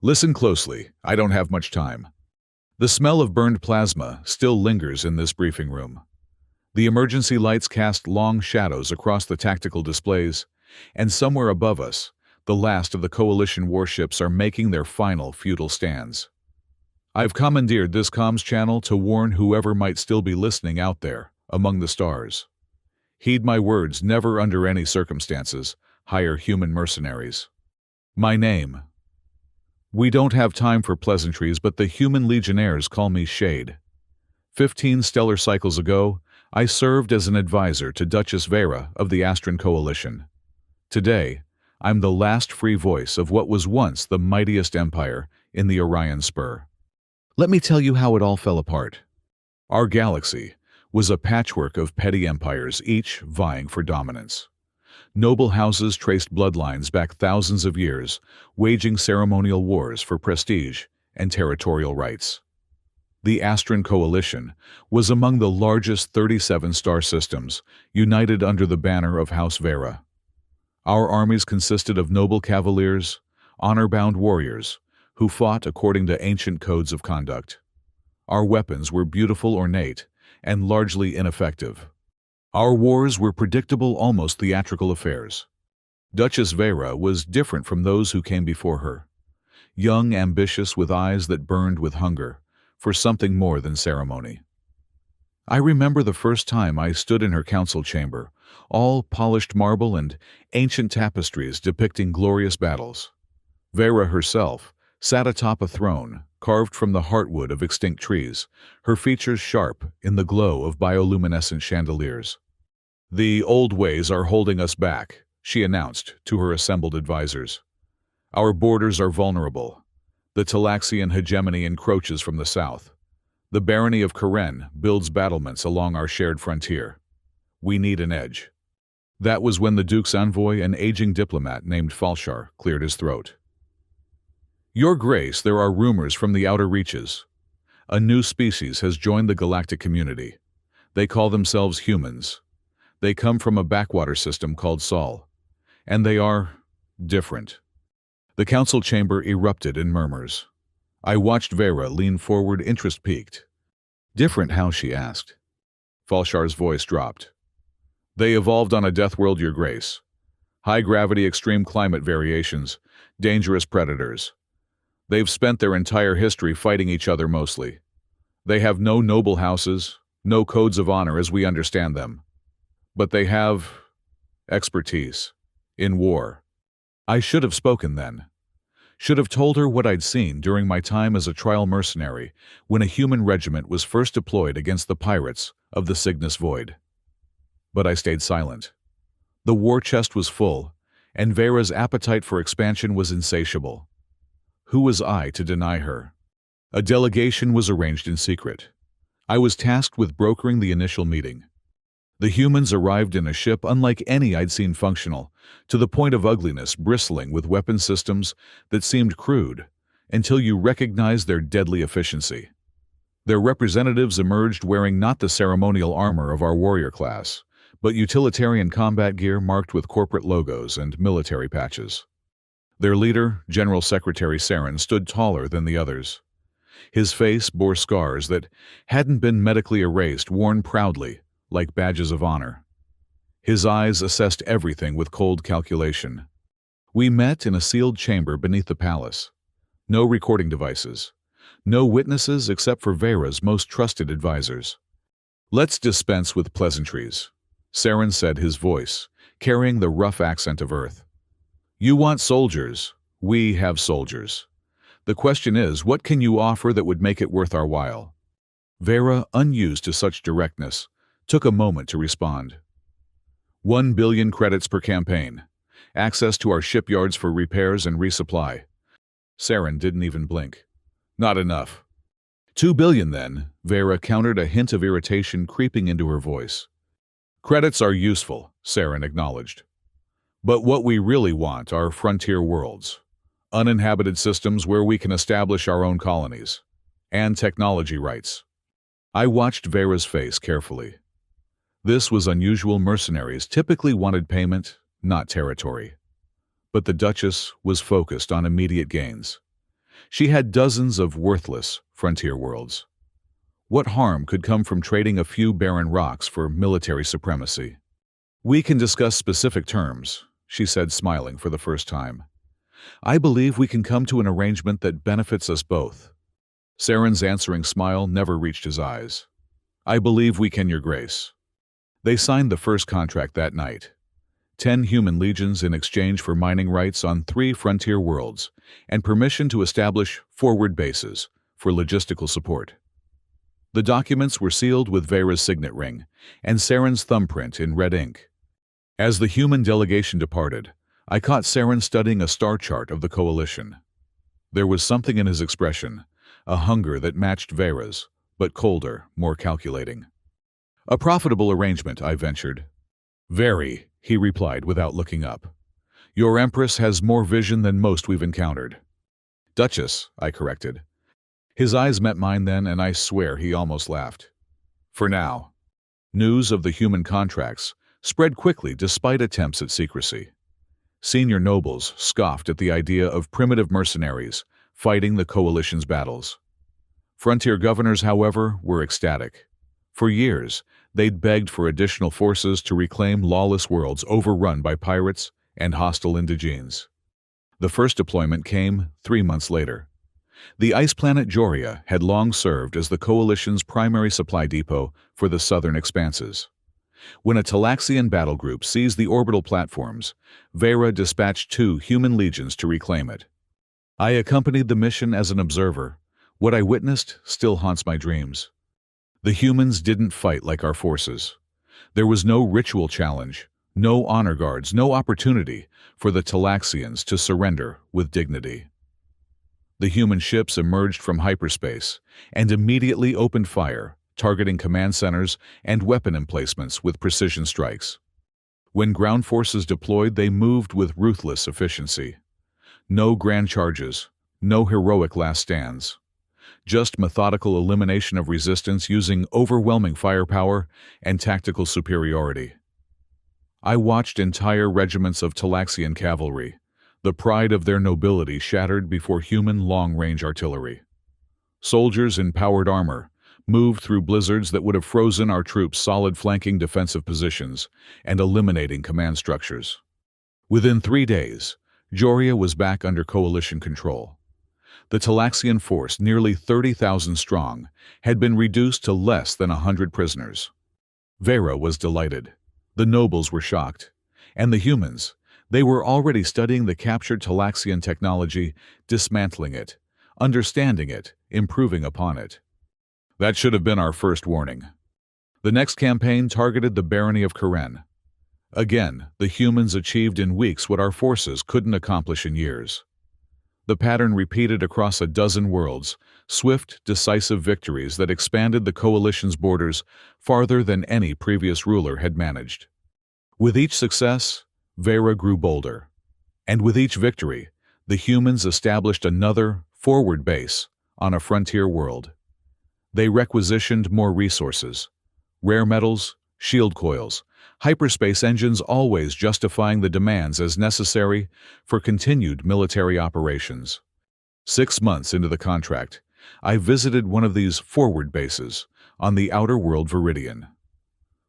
Listen closely, I don't have much time. The smell of burned plasma still lingers in this briefing room. The emergency lights cast long shadows across the tactical displays, and somewhere above us, the last of the Coalition warships are making their final futile stands. I've commandeered this comms channel to warn whoever might still be listening out there, among the stars. Heed my words, never under any circumstances hire human mercenaries. My name. We don't have time for pleasantries, but the human legionnaires call me Shade. 15 stellar cycles ago, I served as an advisor to Duchess Vera of the Astran Coalition. Today, I'm the last free voice of what was once the mightiest empire in the Orion Spur. Let me tell you how it all fell apart. Our galaxy was a patchwork of petty empires, each vying for dominance. Noble houses traced bloodlines back thousands of years, waging ceremonial wars for prestige and territorial rights. The Astran Coalition was among the largest 37 star systems, united under the banner of House Vera. Our armies consisted of noble cavaliers, honor-bound warriors, who fought according to ancient codes of conduct. Our weapons were beautiful, ornate, and largely ineffective. Our wars were predictable, almost theatrical affairs. Duchess Vera was different from those who came before her. Young, ambitious, with eyes that burned with hunger for something more than ceremony. I remember the first time I stood in her council chamber, all polished marble and ancient tapestries depicting glorious battles. Vera herself sat atop a throne carved from the heartwood of extinct trees, her features sharp in the glow of bioluminescent chandeliers. "The old ways are holding us back," she announced to her assembled advisors. "Our borders are vulnerable. The Talaxian hegemony encroaches from the south. The barony of Karen builds battlements along our shared frontier. We need an edge." That was when the Duke's envoy, an aging diplomat named Falshar, cleared his throat. "Your Grace, there are rumors from the outer reaches. A new species has joined the galactic community. They call themselves humans. They come from a backwater system called Sol. And they are different." The council chamber erupted in murmurs. I watched Vera lean forward, interest piqued. "Different how?" she asked. Falshar's voice dropped. "They evolved on a death world, Your Grace. High gravity, extreme climate variations, dangerous predators. They've spent their entire history fighting each other mostly. They have no noble houses, no codes of honor as we understand them. But they have expertise in war." I should have spoken then. Should have told her what I'd seen during my time as a trial mercenary when a human regiment was first deployed against the pirates of the Cygnus Void. But I stayed silent. The war chest was full, and Vera's appetite for expansion was insatiable. Who was I to deny her? A delegation was arranged in secret. I was tasked with brokering the initial meeting. The humans arrived in a ship unlike any I'd seen functional, to the point of ugliness, bristling with weapon systems that seemed crude, until you recognized their deadly efficiency. Their representatives emerged wearing not the ceremonial armor of our warrior class, but utilitarian combat gear marked with corporate logos and military patches. Their leader, General Secretary Saren, stood taller than the others. His face bore scars that hadn't been medically erased, worn proudly, like badges of honor. His eyes assessed everything with cold calculation. We met in a sealed chamber beneath the palace. No recording devices. No witnesses except for Vera's most trusted advisors. "Let's dispense with pleasantries," Saren said, his voice carrying the rough accent of Earth. "You want soldiers. We have soldiers. The question is, what can you offer that would make it worth our while?" Vera, unused to such directness, took a moment to respond. 1 billion credits per campaign. Access to our shipyards for repairs and resupply. Saren didn't even blink. "Not enough." 2 billion then, Vera countered, a hint of irritation creeping into her voice. "Credits are useful," Saren acknowledged. "But what we really want are frontier worlds. Uninhabited systems where we can establish our own colonies. And technology rights." I watched Vera's face carefully. This was unusual. Mercenaries typically wanted payment, not territory. But the Duchess was focused on immediate gains. She had dozens of worthless frontier worlds. What harm could come from trading a few barren rocks for military supremacy? "We can discuss specific terms," she said, smiling for the first time. "I believe we can come to an arrangement that benefits us both." Saren's answering smile never reached his eyes. "I believe we can, Your Grace." They signed the first contract that night. 10 human legions in exchange for mining rights on 3 frontier worlds and permission to establish forward bases for logistical support. The documents were sealed with Vera's signet ring and Saren's thumbprint in red ink. As the human delegation departed, I caught Saren studying a star chart of the Coalition. There was something in his expression, a hunger that matched Vera's, but colder, more calculating. "A profitable arrangement," I ventured. "Very," he replied without looking up. "Your Empress has more vision than most we've encountered." "Duchess," I corrected. His eyes met mine then, and I swear he almost laughed. For now. News of the human contracts spread quickly despite attempts at secrecy. Senior nobles scoffed at the idea of primitive mercenaries fighting the Coalition's battles. Frontier governors, however, were ecstatic. For years, they'd begged for additional forces to reclaim lawless worlds overrun by pirates and hostile indigenes. The first deployment came 3 months later. The ice planet Joria had long served as the Coalition's primary supply depot for the southern expanses. When a Talaxian battle group seized the orbital platforms, Vera dispatched 2 human legions to reclaim it. I accompanied the mission as an observer. What I witnessed still haunts my dreams. The humans didn't fight like our forces. There was no ritual challenge, no honor guards, no opportunity for the Talaxians to surrender with dignity. The human ships emerged from hyperspace and immediately opened fire, targeting command centers and weapon emplacements with precision strikes. When ground forces deployed, they moved with ruthless efficiency. No grand charges, no heroic last stands. Just methodical elimination of resistance using overwhelming firepower and tactical superiority. I watched entire regiments of Talaxian cavalry, the pride of their nobility shattered before human long-range artillery. Soldiers in powered armor moved through blizzards that would have frozen our troops' solid flanking defensive positions and eliminating command structures. Within 3 days, Joria was back under Coalition control. The Talaxian force, nearly 30,000 strong, had been reduced to less than 100 prisoners. Vera was delighted. The nobles were shocked. And the humans, they were already studying the captured Talaxian technology, dismantling it, understanding it, improving upon it. That should have been our first warning. The next campaign targeted the barony of Karen. Again, the humans achieved in weeks what our forces couldn't accomplish in years. The pattern repeated across a dozen worlds, swift, decisive victories that expanded the Coalition's borders farther than any previous ruler had managed. With each success, Vera grew bolder. And with each victory, the humans established another, forward base on a frontier world. They requisitioned more resources, rare metals, shield coils, hyperspace engines, always justifying the demands as necessary for continued military operations. 6 months into the contract, I visited one of these forward bases on the outer world Viridian.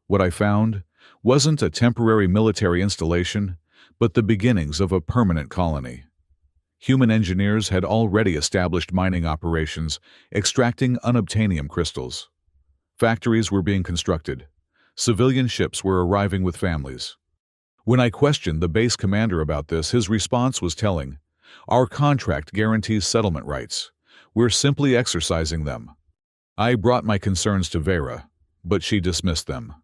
What I found wasn't a temporary military installation, but the beginnings of a permanent colony. Human engineers had already established mining operations, extracting unobtainium crystals. Factories were being constructed. Civilian ships were arriving with families. When I questioned the base commander about this, his response was telling. "Our contract guarantees settlement rights. We're simply exercising them." I brought my concerns to Vera, but she dismissed them.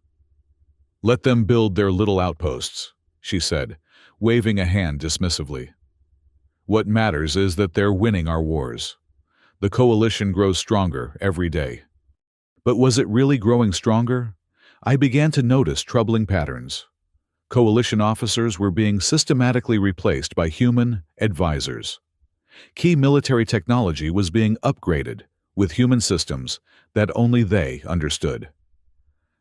"Let them build their little outposts," she said, waving a hand dismissively. "What matters is that they're winning our wars. The Coalition grows stronger every day." But was it really growing stronger? I began to notice troubling patterns. Coalition officers were being systematically replaced by human advisors. Key military technology was being upgraded with human systems that only they understood.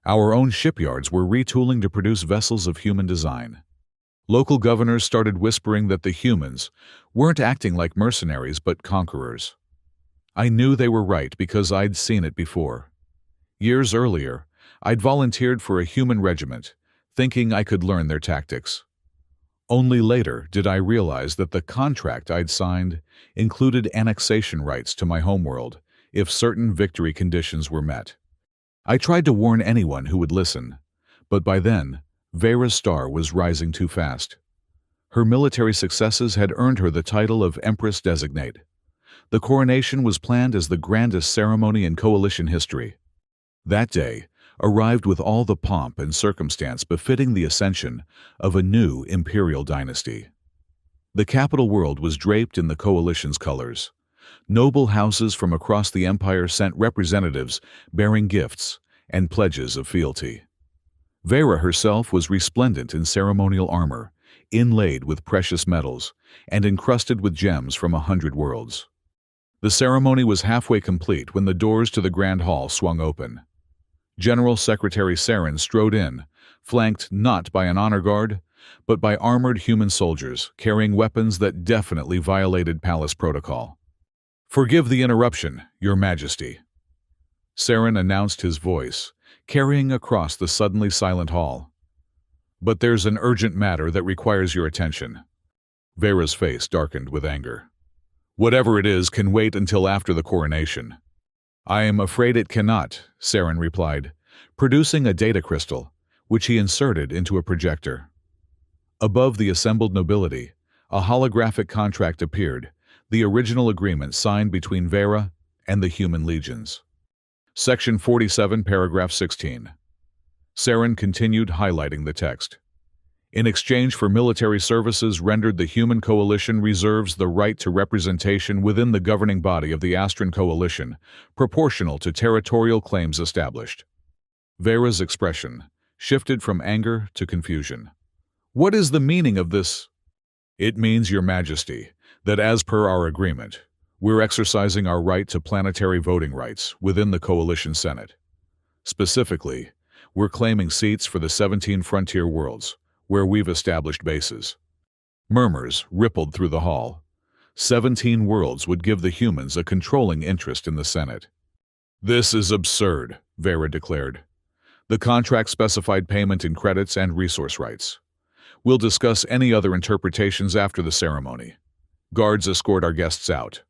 Our own shipyards were retooling to produce vessels of human design. Local governors started whispering that the humans weren't acting like mercenaries but conquerors. I knew they were right because I'd seen it before. Years earlier, I'd volunteered for a human regiment, thinking I could learn their tactics. Only later did I realize that the contract I'd signed included annexation rights to my homeworld if certain victory conditions were met. I tried to warn anyone who would listen, but by then, Vera's star was rising too fast. Her military successes had earned her the title of Empress Designate. The coronation was planned as the grandest ceremony in coalition history. That day arrived with all the pomp and circumstance befitting the ascension of a new imperial dynasty. The capital world was draped in the coalition's colors. Noble houses from across the empire sent representatives bearing gifts and pledges of fealty. Vera herself was resplendent in ceremonial armor, inlaid with precious metals, and encrusted with gems from 100 worlds. The ceremony was halfway complete when the doors to the Grand Hall swung open. General Secretary Saren strode in, flanked not by an honor guard, but by armored human soldiers carrying weapons that definitely violated palace protocol. "Forgive the interruption, Your Majesty," Saren announced, his voice carrying across the suddenly silent hall. "But there's an urgent matter that requires your attention." Vera's face darkened with anger. "Whatever it is can wait until after the coronation." "I am afraid it cannot," Saren replied, producing a data crystal, which he inserted into a projector. Above the assembled nobility, a holographic contract appeared, the original agreement signed between Vera and the human legions. Section 47, paragraph 16. Saren continued highlighting the text. "In exchange for military services rendered, the human coalition reserves the right to representation within the governing body of the Astran coalition, proportional to territorial claims established." Vera's expression shifted from anger to confusion. "What is the meaning of this?" "It means, Your Majesty, that as per our agreement, we're exercising our right to planetary voting rights within the Coalition Senate. Specifically, we're claiming seats for the 17 frontier worlds, where we've established bases." Murmurs rippled through the hall. 17 worlds would give the humans a controlling interest in the Senate. "This is absurd," Vera declared. "The contract specified payment in credits and resource rights. We'll discuss any other interpretations after the ceremony. Guards escort our guests out."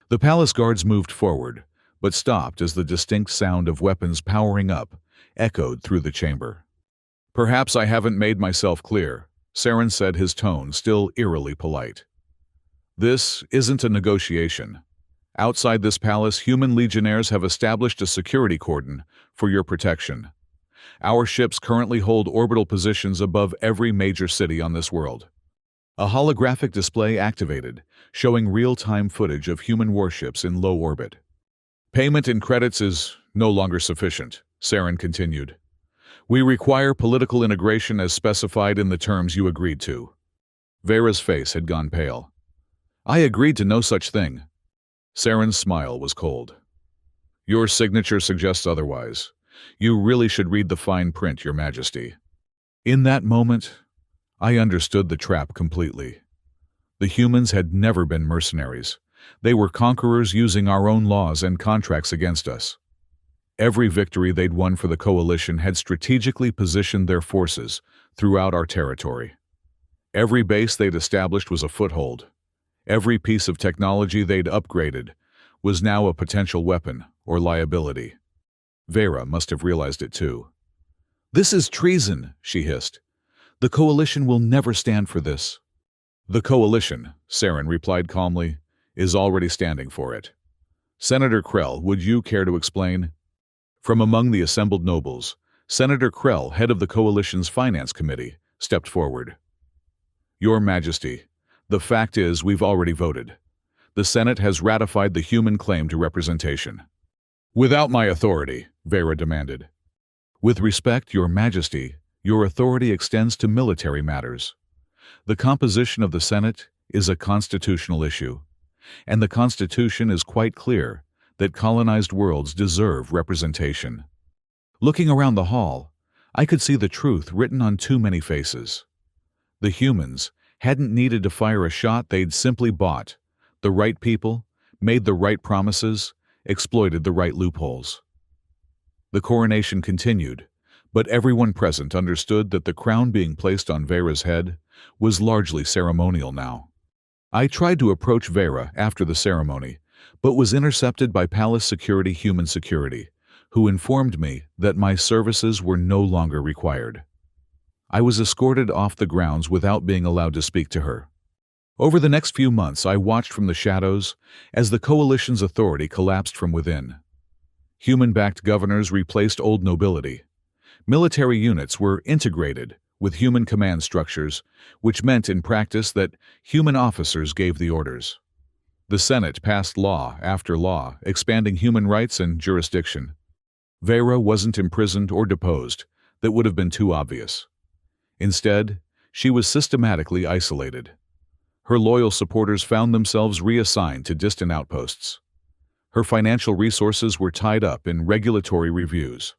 The palace guards moved forward, but stopped as the distinct sound of weapons powering up echoed through the chamber. "Perhaps I haven't made myself clear," Saren said, his tone still eerily polite. "This isn't a negotiation. Outside this palace, human legionnaires have established a security cordon for your protection. Our ships currently hold orbital positions above every major city on this world." A holographic display activated, showing real-time footage of human warships in low orbit. "Payment in credits is no longer sufficient," Saren continued. "We require political integration as specified in the terms you agreed to." Vera's face had gone pale. "I agreed to no such thing." Saren's smile was cold. "Your signature suggests otherwise. You really should read the fine print, Your Majesty." In that moment, I understood the trap completely. The humans had never been mercenaries. They were conquerors using our own laws and contracts against us. Every victory they'd won for the coalition had strategically positioned their forces throughout our territory. Every base they'd established was a foothold. Every piece of technology they'd upgraded was now a potential weapon or liability. Vera must have realized it too. "This is treason," she hissed. "The coalition will never stand for this." "The coalition," Saren replied calmly, "is already standing for it." "Senator Krell, would you care to explain?" From among the assembled nobles, Senator Krell, head of the coalition's finance committee, stepped forward. "Your Majesty, the fact is we've already voted. The Senate has ratified the human claim to representation." "Without my authority," Vera demanded. "With respect, Your Majesty, your authority extends to military matters. The composition of the Senate is a constitutional issue, and the Constitution is quite clear that colonized worlds deserve representation." Looking around the hall, I could see the truth written on too many faces. The humans hadn't needed to fire a shot, they'd simply bought the right people, made the right promises, exploited the right loopholes. The coronation continued, but everyone present understood that the crown being placed on Vera's head was largely ceremonial now. I tried to approach Vera after the ceremony, but was intercepted by palace security, human security, who informed me that my services were no longer required. I was escorted off the grounds without being allowed to speak to her. Over the next few months, I watched from the shadows as the coalition's authority collapsed from within. Human-backed governors replaced old nobility. Military units were integrated with human command structures, which meant in practice that human officers gave the orders. The Senate passed law after law, expanding human rights and jurisdiction. Vera wasn't imprisoned or deposed. That would have been too obvious. Instead, she was systematically isolated. Her loyal supporters found themselves reassigned to distant outposts. Her financial resources were tied up in regulatory reviews.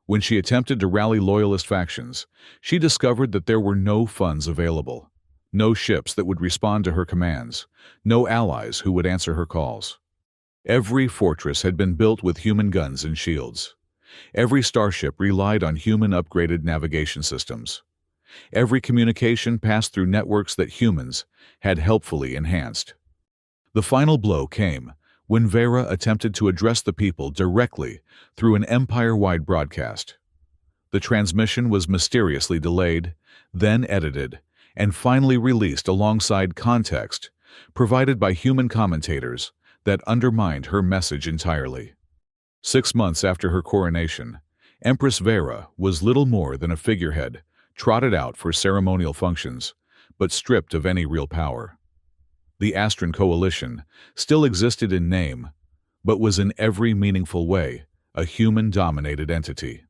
When she attempted to rally loyalist factions, she discovered that there were no funds available, no ships that would respond to her commands, no allies who would answer her calls. Every fortress had been built with human guns and shields. Every starship relied on human-upgraded navigation systems. Every communication passed through networks that humans had helpfully enhanced. The final blow came when Vera attempted to address the people directly through an empire-wide broadcast. The transmission was mysteriously delayed, then edited, and finally released alongside context provided by human commentators that undermined her message entirely. 6 months after her coronation, Empress Vera was little more than a figurehead, trotted out for ceremonial functions, but stripped of any real power. The Astran Coalition still existed in name, but was in every meaningful way a human-dominated entity.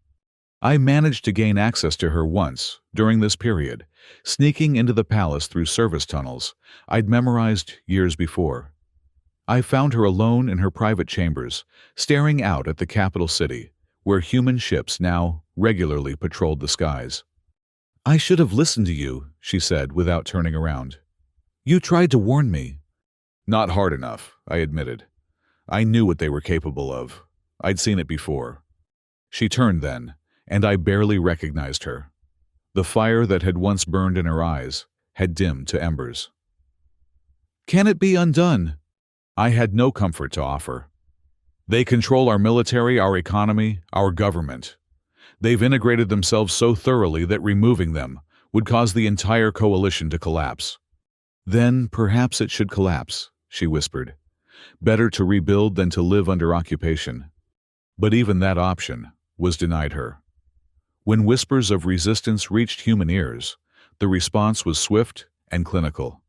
I managed to gain access to her once, during this period, sneaking into the palace through service tunnels I'd memorized years before. I found her alone in her private chambers, staring out at the capital city, where human ships now regularly patrolled the skies. "I should have listened to you," she said without turning around. "You tried to warn me." "Not hard enough," I admitted. I knew what they were capable of. I'd seen it before. She turned then, and I barely recognized her. The fire that had once burned in her eyes had dimmed to embers. "Can it be undone?" I had no comfort to offer. "They control our military, our economy, our government. They've integrated themselves so thoroughly that removing them would cause the entire coalition to collapse." "Then perhaps it should collapse," she whispered. "Better to rebuild than to live under occupation." But even that option was denied her. When whispers of resistance reached human ears, the response was swift and clinical.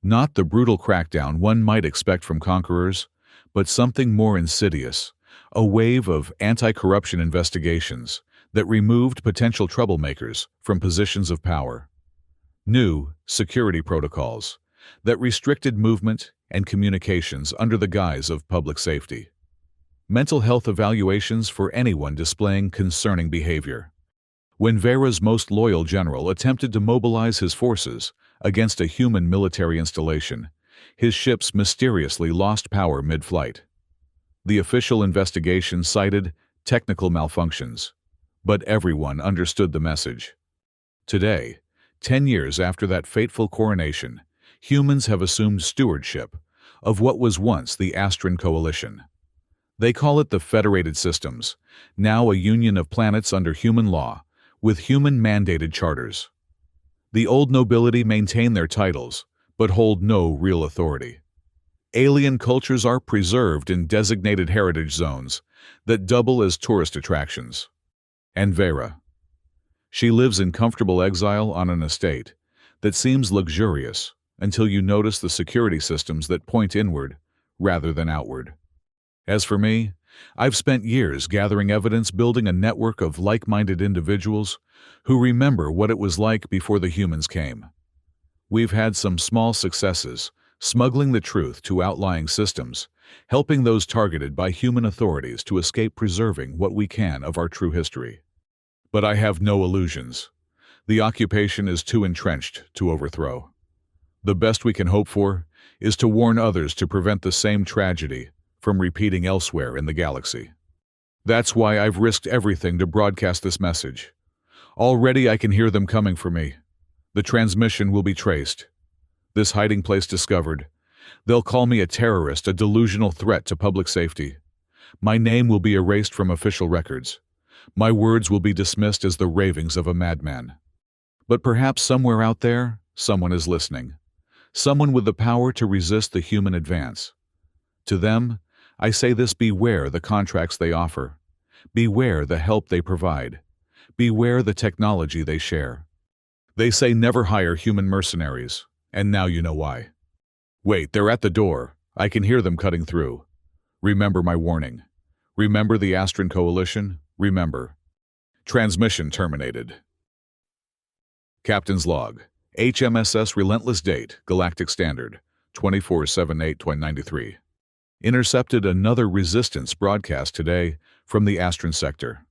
Not the brutal crackdown one might expect from conquerors, but something more insidious, a wave of anti-corruption investigations that removed potential troublemakers from positions of power. New security protocols that restricted movement and communications under the guise of public safety. Mental health evaluations for anyone displaying concerning behavior. When Vera's most loyal general attempted to mobilize his forces against a human military installation, his ships mysteriously lost power mid-flight. The official investigation cited technical malfunctions, but everyone understood the message. Today, 10 years after that fateful coronation, humans have assumed stewardship of what was once the Astran Coalition. They call it the Federated Systems, now a union of planets under human law, with human-mandated charters. The old nobility maintain their titles, but hold no real authority. Alien cultures are preserved in designated heritage zones that double as tourist attractions. And Vera. She lives in comfortable exile on an estate that seems luxurious until you notice the security systems that point inward rather than outward. As for me, I've spent years gathering evidence, building a network of like-minded individuals who remember what it was like before the humans came. We've had some small successes, smuggling the truth to outlying systems, helping those targeted by human authorities to escape preserving what we can of our true history. But I have no illusions. The occupation is too entrenched to overthrow. The best we can hope for is to warn others to prevent the same tragedy from repeating elsewhere in the galaxy. That's why I've risked everything to broadcast this message. Already I can hear them coming for me. The transmission will be traced. This hiding place discovered. They'll call me a terrorist, a delusional threat to public safety. My name will be erased from official records. My words will be dismissed as the ravings of a madman. But perhaps somewhere out there, someone is listening. Someone with the power to resist the human advance. To them, I say this: beware the contracts they offer. Beware the help they provide. Beware the technology they share. They say never hire human mercenaries, and now you know why. Wait, they're at the door. I can hear them cutting through. Remember my warning. Remember the Astron Coalition. Remember. Transmission terminated. Captain's log. HMSS Relentless Date, Galactic Standard, 24/7/8/93. Intercepted another resistance broadcast today from the Astron sector.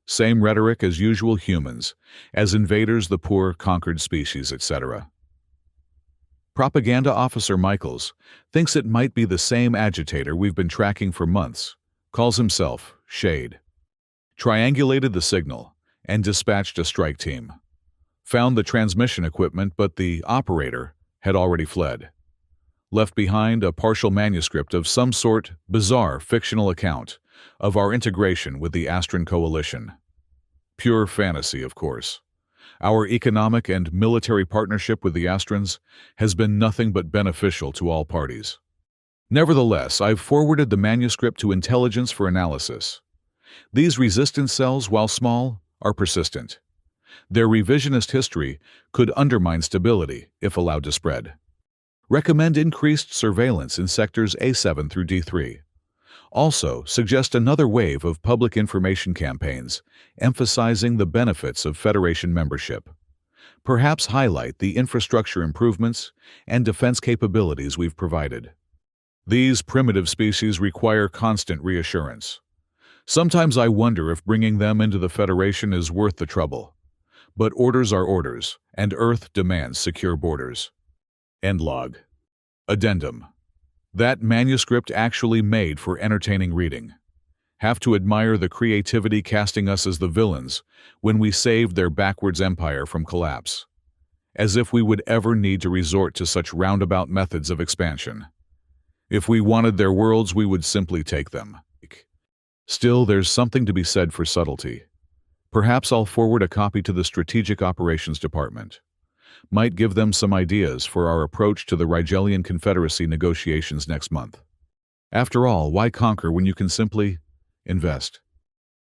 Same rhetoric as usual: humans, as invaders, the poor, conquered species, etc. Propaganda Officer Michaels thinks it might be the same agitator we've been tracking for months, calls himself Shade. Triangulated the signal and dispatched a strike team. Found the transmission equipment, but the operator had already fled. Left behind a partial manuscript of some sort, bizarre fictional account of our integration with the Astron Coalition. Pure fantasy, of course. Our economic and military partnership with the Astrons has been nothing but beneficial to all parties. Nevertheless, I've forwarded the manuscript to intelligence for analysis. These resistance cells, while small, are persistent. Their revisionist history could undermine stability if allowed to spread. Recommend increased surveillance in sectors A7 through D3. Also, suggest another wave of public information campaigns emphasizing the benefits of Federation membership. Perhaps highlight the infrastructure improvements and defense capabilities we've provided. These primitive species require constant reassurance. Sometimes I wonder if bringing them into the Federation is worth the trouble. But orders are orders, and Earth demands secure borders. End log. Addendum. That manuscript actually made for entertaining reading. Have to admire the creativity casting us as the villains when we saved their backwards empire from collapse. As if we would ever need to resort to such roundabout methods of expansion. If we wanted their worlds, we would simply take them. Still, there's something to be said for subtlety. Perhaps I'll forward a copy to the Strategic Operations Department. Might give them some ideas for our approach to the Rigelian Confederacy negotiations next month. After all, why conquer when you can simply invest?